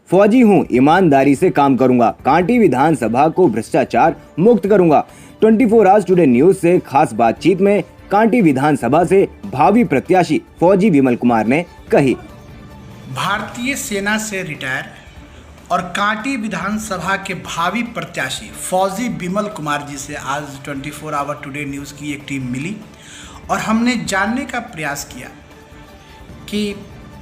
फौजी हूँ, ईमानदारी से काम करूंगा, कांटी विधानसभा को भ्रष्टाचार मुक्त करूंगा। 24 आवर्स टुडे न्यूज से खास बातचीत में कांटी विधानसभा से भावी प्रत्याशी फौजी विमल कुमार ने कही। भारतीय सेना से रिटायर और कांटी विधानसभा के भावी प्रत्याशी फौजी विमल कुमार जी से आज 24 आवर टुडे न्यूज़ की एक टीम मिली और हमने जानने का प्रयास किया कि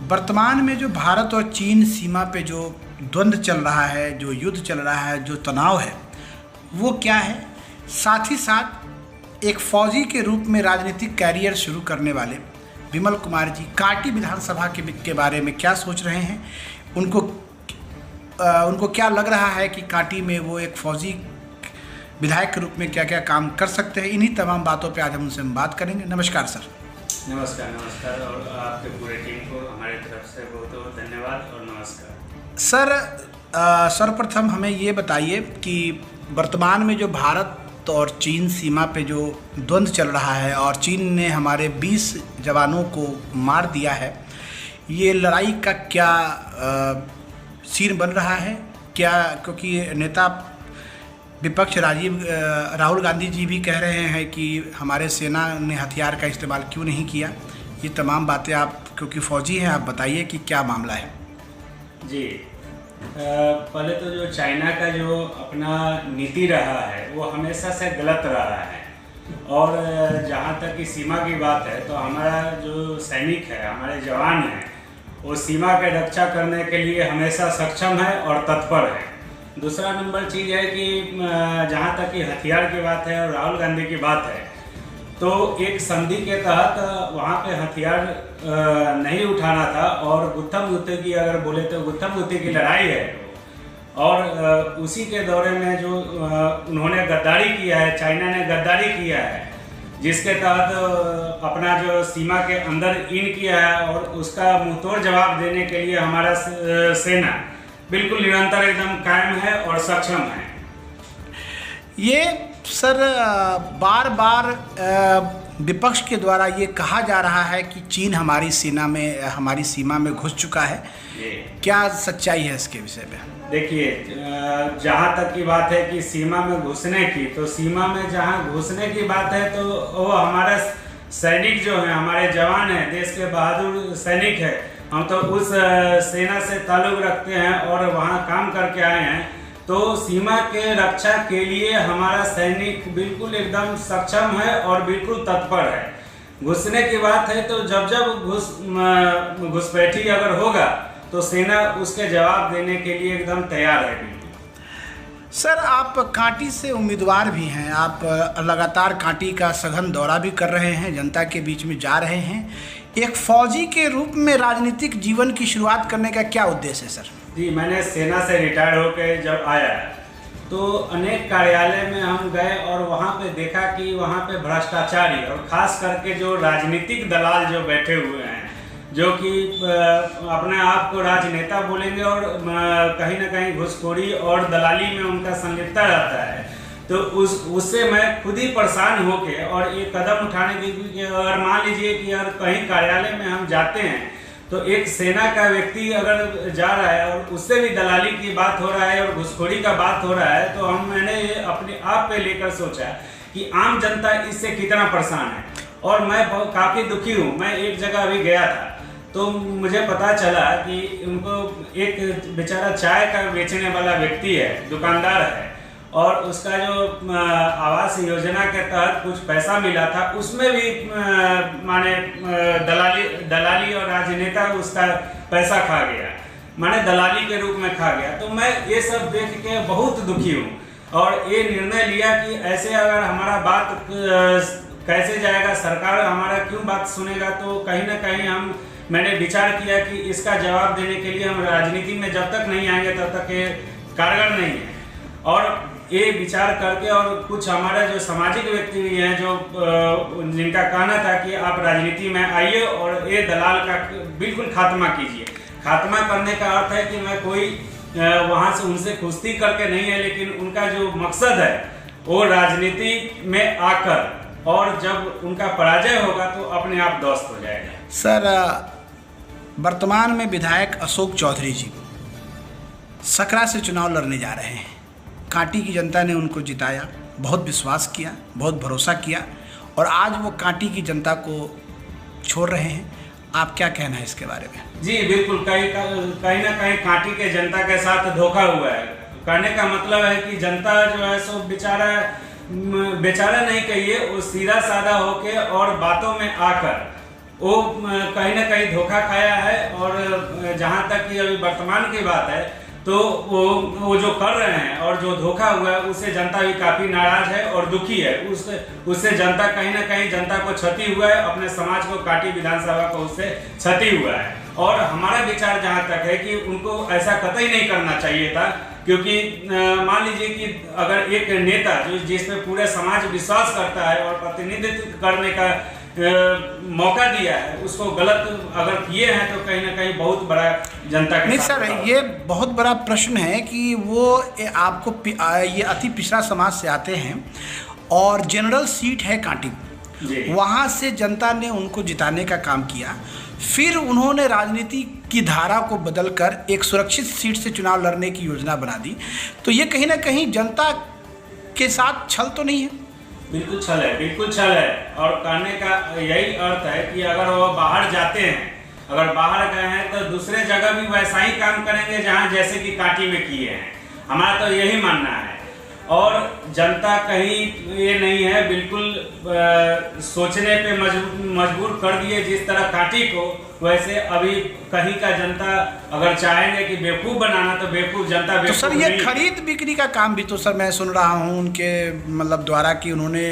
वर्तमान में जो भारत और चीन सीमा पे जो द्वंद्व चल रहा है, जो युद्ध चल रहा है, जो तनाव है, वो क्या है। साथ ही साथ एक फौजी के रूप में राजनीतिक कैरियर शुरू करने वाले विमल कुमार जी कांटी विधानसभा के बारे में क्या सोच रहे हैं, उनको क्या लग रहा है कि कांटी में वो एक फौजी विधायक के रूप में क्या क्या काम कर सकते हैं। इन्हीं तमाम बातों पे आज हम उनसे बात करेंगे। नमस्कार सर। नमस्कार और आपके पूरे टीम को हमारी तरफ से बहुत बहुत धन्यवाद और नमस्कार। सर सर्वप्रथम हमें ये बताइए कि वर्तमान में जो भारत और चीन सीमा पे जो द्वंद्व चल रहा है और चीन ने हमारे 20 जवानों को मार दिया है, ये लड़ाई का क्या सीन बन रहा है क्या? क्योंकि नेता विपक्ष राहुल गांधी जी भी कह रहे हैं कि हमारे सेना ने हथियार का इस्तेमाल क्यों नहीं किया। ये तमाम बातें आप क्योंकि फौजी हैं, आप बताइए कि क्या मामला है। जी, पहले तो जो चाइना का जो अपना नीति रहा है वो हमेशा से गलत रहा है और जहाँ तक कि सीमा की बात है तो हमारा जो सैनिक है, हमारे जवान हैं, वो सीमा के रक्षा करने के लिए हमेशा सक्षम है और तत्पर है। दूसरा नंबर चीज़ है कि जहाँ तक कि हथियार की बात है और राहुल गांधी की बात है तो एक संधि के तहत वहाँ पे हथियार नहीं उठाना था और गुत्थम गुत्थे की अगर बोले तो गुत्थम गुत्थे की लड़ाई है और उसी के दौरे में जो उन्होंने गद्दारी किया है, चाइना ने गद्दारी किया है, जिसके तहत अपना जो सीमा के अंदर इन किया है और उसका मुंहतोड़ जवाब देने के लिए हमारा सेना बिल्कुल निरंतर एकदम कायम है और सक्षम है। ये सर बार बार विपक्ष के द्वारा ये कहा जा रहा है कि चीन हमारी सीमा में घुस चुका है, क्या सच्चाई है इसके विषय में? देखिए, जहाँ तक की बात है कि सीमा में घुसने की, तो सीमा में जहाँ घुसने की बात है तो वो हमारा सैनिक जो है, हमारे जवान हैं, देश के बहादुर सैनिक है, हम तो उस सेना से ताल्लुक़ रखते हैं और वहाँ काम करके आए हैं। तो सीमा के रक्षा के लिए हमारा सैनिक बिल्कुल एकदम सक्षम है और बिल्कुल तत्पर है। घुसने की बात है तो जब घुसपैठी अगर होगा तो सेना उसके जवाब देने के लिए एकदम तैयार है। बिल्कुल सर, आप कांटी से उम्मीदवार भी हैं, आप लगातार कांटी का सघन दौरा भी कर रहे हैं, जनता के बीच में जा रहे हैं। एक फौजी के रूप में राजनीतिक जीवन की शुरुआत करने का क्या उद्देश्य है सर? जी, मैंने सेना से रिटायर होकर जब आया तो अनेक कार्यालय में हम गए और वहाँ पे देखा कि वहाँ पे भ्रष्टाचारी और ख़ास करके जो राजनीतिक दलाल जो बैठे हुए हैं, जो कि अपने आप को राजनेता बोलेंगे और कहीं ना कहीं घुसखोरी और दलाली में उनका संलिप्तता रहता है, तो उससे मैं खुद ही परेशान होके और एक कदम उठाने की, अगर मान लीजिए कि अगर कहीं कार्यालय में हम जाते हैं तो एक सेना का व्यक्ति अगर जा रहा है और उससे भी दलाली की बात हो रहा है और घुसखोरी का बात हो रहा है, तो मैंने अपने आप पे लेकर सोचा कि आम जनता इससे कितना परेशान है और मैं काफ़ी दुखी हूँ। मैं एक जगह अभी गया था तो मुझे पता चला कि उनको एक बेचारा चाय का बेचने वाला व्यक्ति है, दुकानदार है, और उसका जो आवास योजना के तहत कुछ पैसा मिला था उसमें भी माने दलाली और राजनेता उसका पैसा खा गया, माने दलाली के रूप में खा गया। तो मैं ये सब देख के बहुत दुखी हूँ और ये निर्णय लिया कि ऐसे अगर हमारा बात कैसे जाएगा, सरकार हमारा क्यों बात सुनेगा। तो कहीं ना कहीं मैंने विचार किया कि इसका जवाब देने के लिए हम राजनीति में जब तक नहीं आएंगे तब तक ये कारगर नहीं है। और ये विचार करके और कुछ हमारे जो सामाजिक व्यक्ति भी हैं जो जिनका कहना था कि आप राजनीति में आइए और ये दलाल का बिल्कुल खात्मा कीजिए। खात्मा करने का अर्थ है कि मैं कोई वहाँ से उनसे कुश्ती करके नहीं है, लेकिन उनका जो मकसद है वो राजनीति में आकर और जब उनका पराजय होगा तो अपने आप ध्वस्त हो जाएगा। सर, वर्तमान में विधायक अशोक चौधरी जी सकरा से चुनाव लड़ने जा रहे हैं। कांटी की जनता ने उनको जिताया, बहुत विश्वास किया, बहुत भरोसा किया और आज वो कांटी की जनता को छोड़ रहे हैं। आप क्या कहना है इसके बारे में? जी बिल्कुल, कहीं ना कहीं कांटी के जनता के साथ धोखा हुआ है। कहने का मतलब है कि जनता जो है सो बेचारा नहीं कहिए, वो सीधा साधा होके और बातों में आकर वो कहीं ना कहीं धोखा खाया है। और जहाँ तक कि अभी वर्तमान की बात है तो वो जो कर रहे हैं और जो धोखा हुआ है उससे जनता भी काफ़ी नाराज है और दुखी है। उससे जनता कहीं ना कहीं जनता को क्षति हुआ है, अपने समाज को, कांटी विधानसभा को उससे क्षति हुआ है। और हमारा विचार जहाँ तक है कि उनको ऐसा कतई नहीं करना चाहिए था, क्योंकि मान लीजिए कि अगर एक नेता जिस पे पूरे समाज विश्वास करता है और प्रतिनिधित्व करने का मौका दिया है, उसको गलत अगर किए हैं तो कहीं ना कहीं बहुत बड़ा जनता के नहीं सर, ये बहुत बड़ा प्रश्न है कि वो आपको ये अति पिछड़ा समाज से आते हैं और जनरल सीट है कांटी, वहाँ से जनता ने उनको जिताने का काम किया, फिर उन्होंने राजनीति की धारा को बदलकर एक सुरक्षित सीट से चुनाव लड़ने की योजना बना दी। तो ये कहीं ना कहीं जनता के साथ छल तो नहीं है? बिल्कुल छल है, बिल्कुल छल है। और कहने का यही अर्थ है कि अगर वो बाहर जाते हैं, अगर बाहर गए हैं तो दूसरे जगह भी वैसा ही काम करेंगे जहां जैसे कि कांटी में किए हैं। हमारा तो यही मानना है। और जनता कहीं ये नहीं है, बिल्कुल सोचने पे मजबूर कर दिए जिस तरह कांटी को, वैसे अभी कहीं का जनता अगर चाहेंगे कि बेवकूफ़ बनाना तो बेवकूफ़ जनता तो सर ये खरीद बिक्री का काम भी तो सर मैं सुन रहा हूँ उनके मतलब द्वारा कि उन्होंने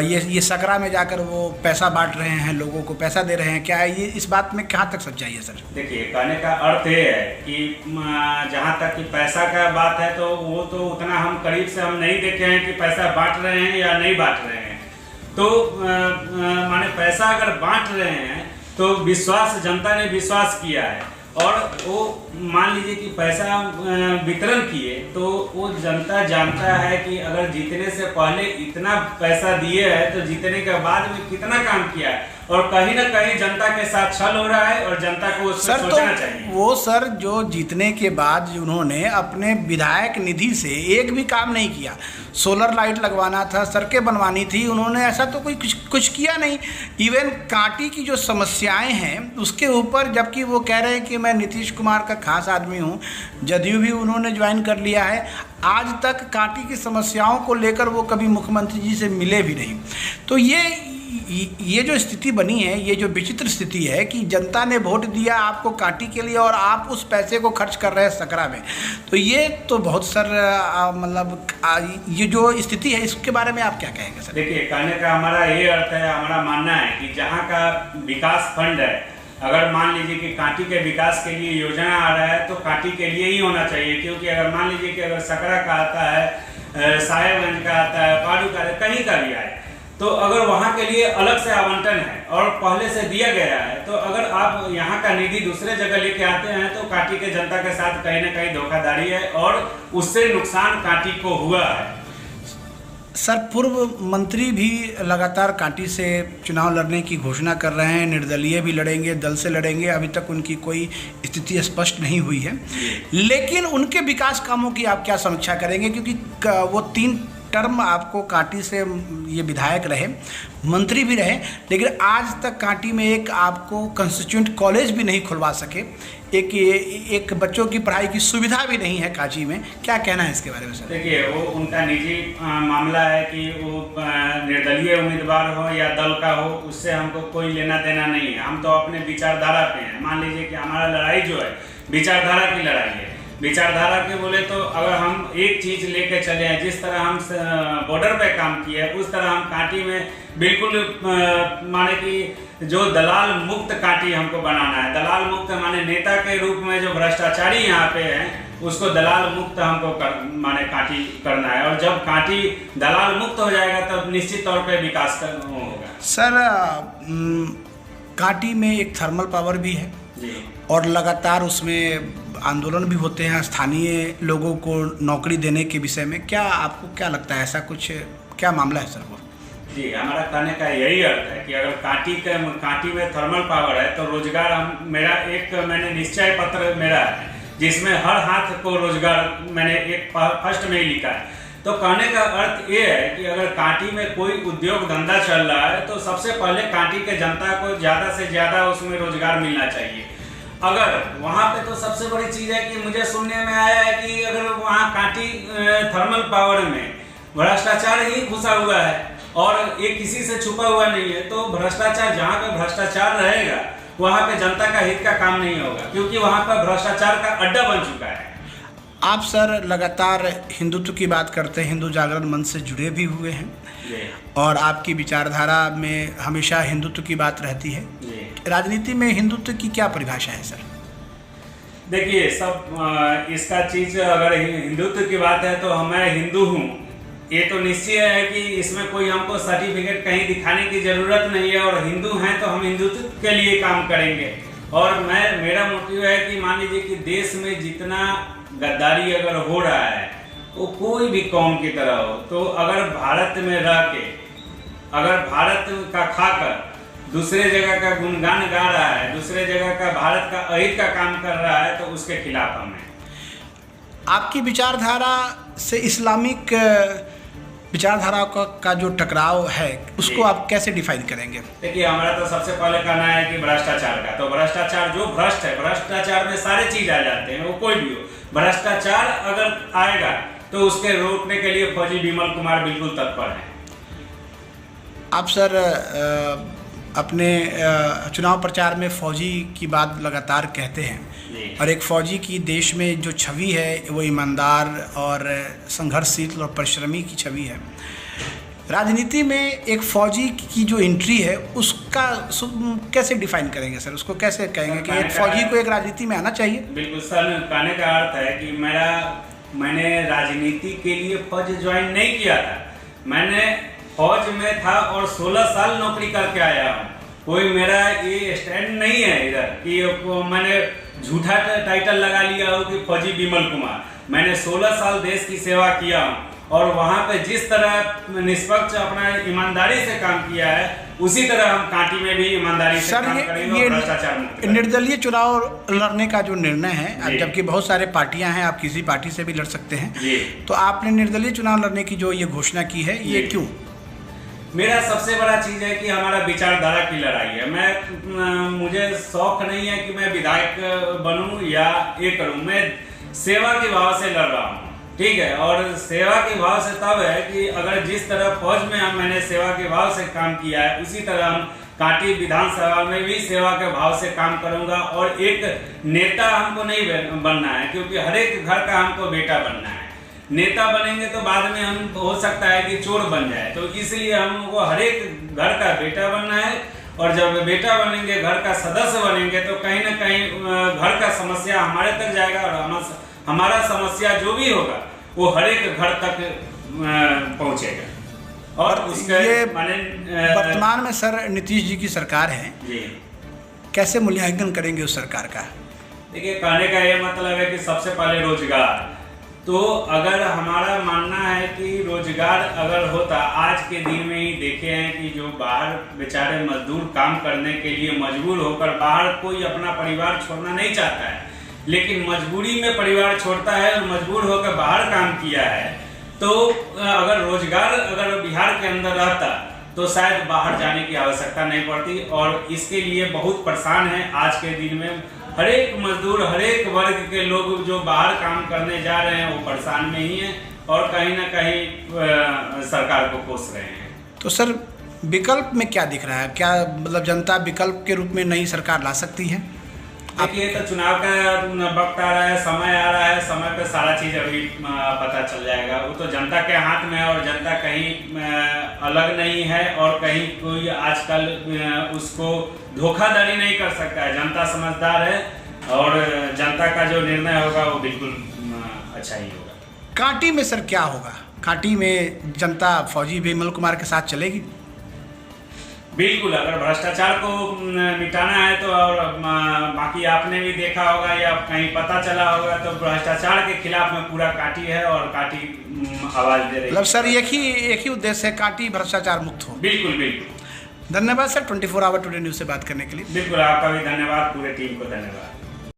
ये सकरा में जाकर वो पैसा बांट रहे हैं, लोगों को पैसा दे रहे हैं। क्या ये इस बात में कहाँ तक सच्चाई है सर? देखिए, कहने का अर्थ ये है कि जहाँ तक कि पैसा का बात है तो वो तो उतना हम करीब से हम नहीं देखे हैं कि पैसा बांट रहे हैं या नहीं बांट रहे हैं। तो माने पैसा अगर बांट रहे हैं तो विश्वास, जनता ने विश्वास किया है और वो मान लीजिए कि पैसा वितरण किए तो वो जनता जानता है कि अगर जीतने से पहले इतना पैसा दिए है तो जीतने के बाद में कितना काम किया है। और कहीं ना कहीं जनता के साथ छल हो रहा है और जनता को उसमें सोचना चाहिए। वो सर जो जीतने के बाद उन्होंने अपने विधायक निधि से एक भी काम नहीं किया। सोलर लाइट लगवाना था, सड़कें बनवानी थी, उन्होंने ऐसा तो कोई कुछ किया नहीं। इवन कांटी की जो समस्याएं हैं उसके ऊपर, जबकि वो कह रहे हैं कि मैं नीतीश कुमार का खास आदमी हूँ, जदयू भी उन्होंने ज्वाइन कर लिया है, आज तक कांटी की समस्याओं को लेकर वो कभी मुख्यमंत्री जी से मिले भी नहीं। तो ये जो स्थिति बनी है, ये जो विचित्र स्थिति है कि जनता ने वोट दिया आपको कांटी के लिए और आप उस पैसे को खर्च कर रहे हैं सकरा में, तो ये तो बहुत सर मतलब ये जो स्थिति है इसके बारे में आप क्या कहेंगे सर? देखिए, कहने का हमारा ये अर्थ है, हमारा मानना है कि जहाँ का विकास फंड है, अगर मान लीजिए कि कांटी के विकास के लिए योजना आ रहा है तो कांटी के लिए ही होना चाहिए। क्योंकि अगर मान लीजिए कि अगर सकरा का आता है, साहेबगंज का आता है, पारू का आता है, कहीं का भी आए, तो अगर वहाँ के लिए अलग से आवंटन है और पहले से दिया गया है, तो अगर आप यहाँ का निधि दूसरे जगह लेके आते हैं तो कांटी के जनता के साथ कहीं ना कहीं धोखाधड़ी है और उससे नुकसान कांटी को हुआ है। सर, पूर्व मंत्री भी लगातार कांटी से चुनाव लड़ने की घोषणा कर रहे हैं, निर्दलीय भी लड़ेंगे, दल से लड़ेंगे, अभी तक उनकी कोई स्थिति स्पष्ट नहीं हुई है। लेकिन उनके विकास कामों की आप क्या समीक्षा करेंगे? क्योंकि वो 3 टर्म आपको कांटी से ये विधायक रहे, मंत्री भी रहे, लेकिन आज तक कांटी में एक आपको कंस्टिट्यूएंट कॉलेज भी नहीं खुलवा सके, एक बच्चों की पढ़ाई की सुविधा भी नहीं है कांची में। क्या कहना है इसके बारे में सर? देखिए, वो उनका निजी मामला है कि वो निर्दलीय उम्मीदवार हो या दल का हो, उससे हमको कोई लेना देना नहीं है। हम तो अपने विचारधारा पे हैं। मान लीजिए कि हमारा लड़ाई जो है विचारधारा की लड़ाई है। विचारधारा के बोले तो अगर हम एक चीज़ लेके चले हैं, जिस तरह हम बॉर्डर पे काम किए उस तरह हम कांटी में बिल्कुल माने कि जो दलाल मुक्त कांटी हमको बनाना है। दलाल मुक्त माने नेता के रूप में जो भ्रष्टाचारी यहाँ पे हैं उसको दलाल मुक्त हमको माने कांटी करना है। और जब कांटी दलाल मुक्त हो जाएगा तब निश्चित तौर पे विकास होगा। सर, कांटी में एक थर्मल पावर भी है और लगातार उसमें आंदोलन भी होते हैं स्थानीय लोगों को नौकरी देने के विषय में। क्या आपको क्या लगता है, ऐसा कुछ क्या मामला है सर? वो जी, हमारा कहने का यही अर्थ है कि अगर कांटी में थर्मल पावर है तो रोजगार मैंने निश्चय पत्र मेरा है जिसमें हर हाथ को रोजगार मैंने एक फर्स्ट में ही लिखा है। तो कहने का अर्थ ये है कि अगर कांटी में कोई उद्योग धंधा चल रहा है तो सबसे पहले कांटी के जनता को ज़्यादा से ज़्यादा उसमें रोजगार मिलना चाहिए। अगर वहाँ पे तो सबसे बड़ी चीज़ है कि मुझे सुनने में आया है कि अगर वहाँ कांटी थर्मल पावर में भ्रष्टाचार ही घुसा हुआ है और ये किसी से छुपा हुआ नहीं है, तो भ्रष्टाचार जहाँ पे भ्रष्टाचार रहेगा वहाँ पे जनता का हित का काम नहीं होगा, क्योंकि वहाँ पर भ्रष्टाचार का अड्डा बन चुका है। आप सर लगातार हिंदुत्व की बात करते हैं, हिंदू जागरण मंच से जुड़े भी हुए हैं और आपकी विचारधारा में हमेशा हिंदुत्व की बात रहती है। राजनीति में हिंदुत्व की क्या परिभाषा है सर? देखिए सब इसका चीज़ अगर हिंदुत्व की बात है तो मैं हिंदू हूँ, ये तो निश्चय है कि इसमें कोई हमको सर्टिफिकेट कहीं दिखाने की ज़रूरत नहीं है और हिंदू हैं तो हम हिंदुत्व के लिए काम करेंगे। और मेरा मोटिव है कि मान लीजिए कि देश में जितना गद्दारी अगर हो रहा है वो कोई भी कौम की तरह हो, तो अगर भारत में रह के अगर भारत का खाकर दूसरे जगह का गुणगान गा रहा है, दूसरे जगह का भारत का अहित का काम कर रहा है, तो उसके खिलाफ हम हैं। आपकी विचारधारा से इस्लामिक विचारधारा का जो टकराव है उसको आप कैसे डिफाइन करेंगे? देखिए हमारा तो सबसे पहले कहना है कि भ्रष्टाचार का, तो भ्रष्टाचार जो भ्रष्ट है, भ्रष्टाचार में सारे चीज आ जाते हैं, वो कोई भी हो, भ्रष्टाचार अगर आएगा तो उसके रोकने के लिए फौजी विमल कुमार बिल्कुल तत्पर हैं। आप सर अपने चुनाव प्रचार में फौजी की बात लगातार कहते हैं और एक फौजी की देश में जो छवि है वो ईमानदार और संघर्षशील और परिश्रमी की छवि है। राजनीति में एक फौजी की जो एंट्री है उसका कैसे डिफाइन करेंगे सर? उसको कैसे कहेंगे कि एक फौजी को एक राजनीति में आना चाहिए? बिल्कुल सर, कहने का अर्थ है कि मैंने राजनीति के लिए फौज ज्वाइन नहीं किया था, मैंने फौज में था और 16 साल नौकरी करके आया हूँ। कोई मेरा ये स्टैंड नहीं है इधर कि मैंने झूठा टाइटल लगा लिया हो कि फौजी विमल कुमार। मैंने 16 साल देश की सेवा किया हूँ और वहाँ पे जिस तरह निष्पक्ष अपना ईमानदारी से काम किया है उसी तरह हम कांटी में भी ईमानदारी से काम करेंगे और भ्रष्टाचार मुक्त करेंगे। निर्दलीय चुनाव लड़ने का जो निर्णय है, जबकि बहुत सारे पार्टियां हैं, आप किसी पार्टी से भी लड़ सकते हैं, तो आपने निर्दलीय चुनाव लड़ने की जो ये घोषणा की है, ये क्यों? मेरा सबसे बड़ा चीज़ है कि हमारा विचारधारा की लड़ाई है। मुझे शौक नहीं है कि मैं विधायक बनूं या ये करूं, मैं सेवा के भाव से लड़ रहा हूं, ठीक है। और सेवा के भाव से तब है कि अगर जिस तरह फौज में मैंने सेवा के भाव से काम किया है उसी तरह हम कांटी विधानसभा में भी सेवा के भाव से काम करूंगा। और एक नेता हमको नहीं बनना है, क्योंकि हर एक घर का हमको बेटा बनना है। नेता बनेंगे तो बाद में हम हो सकता है कि चोर बन जाए, तो इसलिए हमको हर एक घर का बेटा बनना है। और जब बेटा बनेंगे, घर का सदस्य बनेंगे, तो कहीं ना कहीं घर का समस्या हमारे तक जाएगा और हमारा समस्या जो भी होगा वो हर एक घर तक पहुंचेगा। और उसके वर्तमान में सर नीतीश जी की सरकार है जी, कैसे मूल्यांकन करेंगे उस सरकार का? देखिए कहने का ये मतलब है कि सबसे पहले रोजगार, तो अगर हमारा मानना है कि रोजगार अगर होता, आज के दिन में ही देखे हैं कि जो बाहर बेचारे मजदूर काम करने के लिए मजबूर होकर, बाहर कोई अपना परिवार छोड़ना नहीं चाहता है लेकिन मजबूरी में परिवार छोड़ता है और मजबूर होकर बाहर काम किया है, तो अगर रोजगार अगर बिहार के अंदर रहता तो शायद बाहर जाने की आवश्यकता नहीं पड़ती। और इसके लिए बहुत परेशान है आज के दिन में हर एक मजदूर, हर एक वर्ग के लोग जो बाहर काम करने जा रहे हैं वो परेशान में ही हैं और कहीं ना कहीं सरकार को कोस रहे हैं। तो सर विकल्प में क्या दिख रहा है? क्या मतलब जनता विकल्प के रूप में नई सरकार ला सकती है? देखिए तो चुनाव का वक्त आ रहा है, समय आ रहा है, समय पे सारा चीज़ अभी पता चल जाएगा। वो तो जनता के हाथ में है और जनता कहीं अलग नहीं है और कहीं कोई आजकल उसको धोखाधड़ी नहीं कर सकता है। जनता समझदार है और जनता का जो निर्णय होगा वो बिल्कुल अच्छा ही होगा। कांटी में सर क्या होगा? कांटी में जनता फौजी विमल कुमार के साथ चलेगी? बिल्कुल, अगर भ्रष्टाचार को मिटाना है तो, और बाकी आपने भी देखा होगा या कहीं पता चला होगा तो भ्रष्टाचार के खिलाफ में पूरा कांटी है और कांटी आवाज दे रही है। मतलब सर एक ही उद्देश्य है, कांटी भ्रष्टाचार मुक्त हो। बिल्कुल बिल्कुल। धन्यवाद सर 24 आवर टुडे न्यूज़ से बात करने के लिए। बिल्कुल, आपका भी धन्यवाद, पूरे टीम को धन्यवाद।